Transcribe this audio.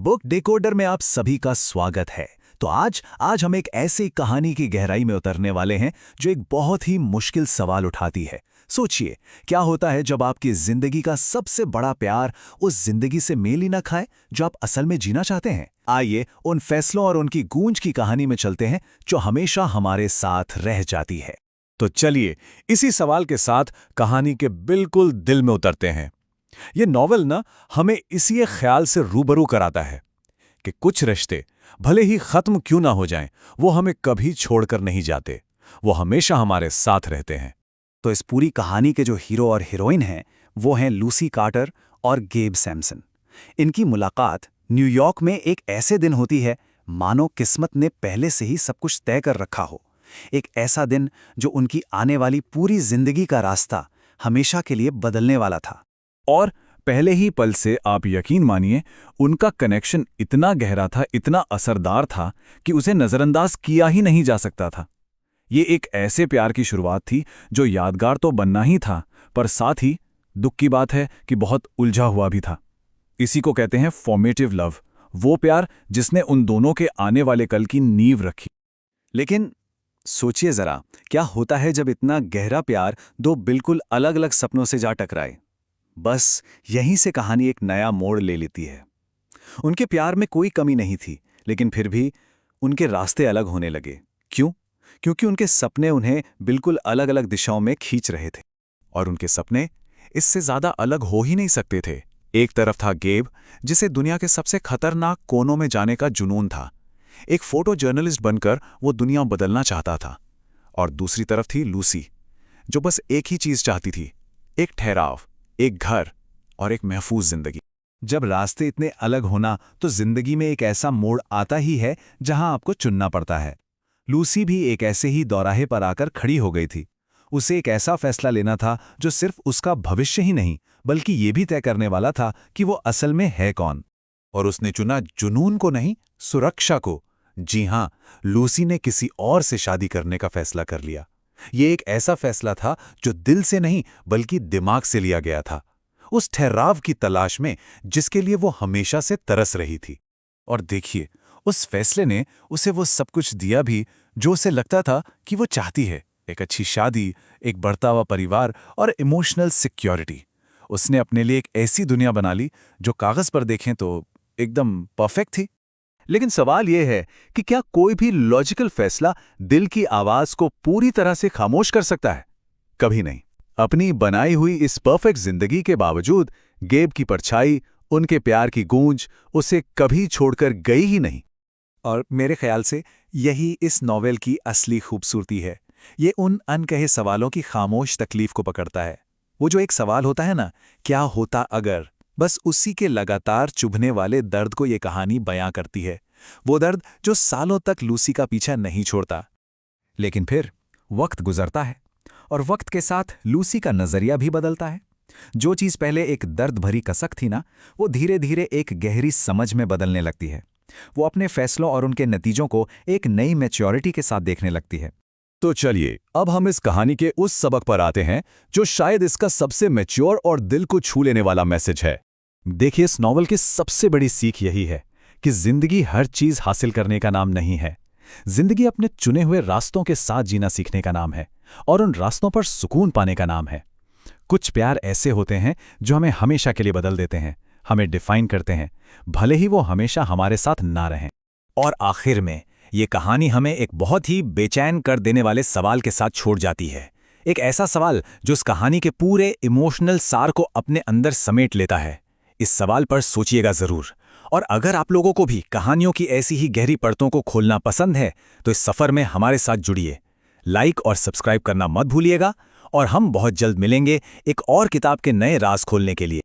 Book decoder में आप सभी का स्वागत है। तो आज हम एक ऐसी कहानी की गहराई में उतरने वाले हैं जो एक बहुत ही मुश्किल सवाल उठाती है। सोचिए, क्या होता है जब आपकी जिंदगी का सबसे बड़ा प्यार उस जिंदगी से मेल ही न खाए जो आप असल में जीना चाहते हैं। आइए उन फैसलों और उनकी गूंज की कहानी में चलते हैं जो हमेशा हमारे साथ रह जाती है। तो चलिए इसी सवाल के साथ कहानी के बिल्कुल दिल में उतरते हैं। ये नॉवेल ना हमें इसी एक ख्याल से रूबरू कराता है कि कुछ रिश्ते भले ही खत्म क्यों ना हो जाएं, वो हमें कभी छोड़कर नहीं जाते, वो हमेशा हमारे साथ रहते हैं। तो इस पूरी कहानी के जो हीरो और हीरोइन हैं वो हैं लूसी कार्टर और गेब सैमसन। इनकी मुलाकात न्यूयॉर्क में एक ऐसे दिन होती है मानो किस्मत ने पहले से ही सब कुछ तय कर रखा हो। एक ऐसा दिन जो उनकी आने वाली पूरी जिंदगी का रास्ता हमेशा के लिए बदलने वाला था। और पहले ही पल से आप यकीन मानिए उनका कनेक्शन इतना गहरा था, इतना असरदार था कि उसे नज़रअंदाज किया ही नहीं जा सकता था। ये एक ऐसे प्यार की शुरुआत थी जो यादगार तो बनना ही था, पर साथ ही दुख की बात है कि बहुत उलझा हुआ भी था। इसी को कहते हैं फॉर्मेटिव लव, वो प्यार जिसने उन दोनों के आने वाले कल की नींव रखी। लेकिन सोचिए जरा, क्या होता है जब इतना गहरा प्यार दो बिल्कुल अलग अलग सपनों से जा टकराए। बस यहीं से कहानी एक नया मोड़ ले लेती है। उनके प्यार में कोई कमी नहीं थी, लेकिन फिर भी उनके रास्ते अलग होने लगे। क्यों? क्योंकि उनके सपने उन्हें बिल्कुल अलग अलग दिशाओं में खींच रहे थे। और उनके सपने इससे ज्यादा अलग हो ही नहीं सकते थे। एक तरफ था गेब, जिसे दुनिया के सबसे खतरनाक कोनों में जाने का जुनून था। एक फोटो जर्नलिस्ट बनकर वो दुनिया बदलना चाहता था। और दूसरी तरफ थी लूसी, जो बस एक ही चीज चाहती थी, एक ठहराव, एक घर और एक महफूज जिंदगी। जब रास्ते इतने अलग होना तो जिंदगी में एक ऐसा मोड़ आता ही है जहां आपको चुनना पड़ता है। लूसी भी एक ऐसे ही दौराहे पर आकर खड़ी हो गई थी। उसे एक ऐसा फैसला लेना था जो सिर्फ उसका भविष्य ही नहीं बल्कि ये भी तय करने वाला था कि वो असल में है कौन। और उसने चुना जुनून को नहीं, सुरक्षा को। जी हां, लूसी ने किसी और से शादी करने का फैसला कर लिया। ये एक ऐसा फैसला था जो दिल से नहीं बल्कि दिमाग से लिया गया था, उस ठहराव की तलाश में जिसके लिए वो हमेशा से तरस रही थी। और देखिए, उस फैसले ने उसे वो सब कुछ दिया भी जो उसे लगता था कि वो चाहती है। एक अच्छी शादी, एक बढ़ता हुआ परिवार और इमोशनल सिक्योरिटी। उसने अपने लिए एक ऐसी दुनिया बना ली जो कागज पर देखें तो एकदम परफेक्ट थी। लेकिन सवाल यह है कि क्या कोई भी लॉजिकल फैसला दिल की आवाज को पूरी तरह से खामोश कर सकता है? कभी नहीं। अपनी बनाई हुई इस परफेक्ट जिंदगी के बावजूद गेब की परछाई, उनके प्यार की गूंज उसे कभी छोड़कर गई ही नहीं। और मेरे ख्याल से यही इस नॉवेल की असली खूबसूरती है। ये उन अनकहे सवालों की खामोश तकलीफ को पकड़ता है। वो जो एक सवाल होता है ना, क्या होता अगर, बस उसी के लगातार चुभने वाले दर्द को ये कहानी बयां करती है। वो दर्द जो सालों तक लूसी का पीछा नहीं छोड़ता। लेकिन फिर वक्त गुजरता है और वक्त के साथ लूसी का नजरिया भी बदलता है। जो चीज पहले एक दर्द भरी कसक थी ना, वो धीरे धीरे एक गहरी समझ में बदलने लगती है। वो अपने फैसलों और उनके नतीजों को एक नई मैच्योरिटी के साथ देखने लगती है। तो चलिए अब हम इस कहानी के उस सबक पर आते हैं जो शायद इसका सबसे मैच्योर और दिल को छू लेने वाला मैसेज है। देखिए, इस नॉवल की सबसे बड़ी सीख यही है कि जिंदगी हर चीज हासिल करने का नाम नहीं है। जिंदगी अपने चुने हुए रास्तों के साथ जीना सीखने का नाम है और उन रास्तों पर सुकून पाने का नाम है। कुछ प्यार ऐसे होते हैं जो हमें हमेशा के लिए बदल देते हैं, हमें डिफाइन करते हैं, भले ही वो हमेशा हमारे साथ ना रहें। और आखिर में ये कहानी हमें एक बहुत ही बेचैन कर देने वाले सवाल के साथ छोड़ जाती है। एक ऐसा सवाल जो इस कहानी के पूरे इमोशनल सार को अपने अंदर समेट लेता है। इस सवाल पर सोचिएगा जरूर। और अगर आप लोगों को भी कहानियों की ऐसी ही गहरी परतों को खोलना पसंद है तो इस सफर में हमारे साथ जुड़िए। लाइक और सब्सक्राइब करना मत भूलिएगा और हम बहुत जल्द मिलेंगे एक और किताब के नए राज खोलने के लिए।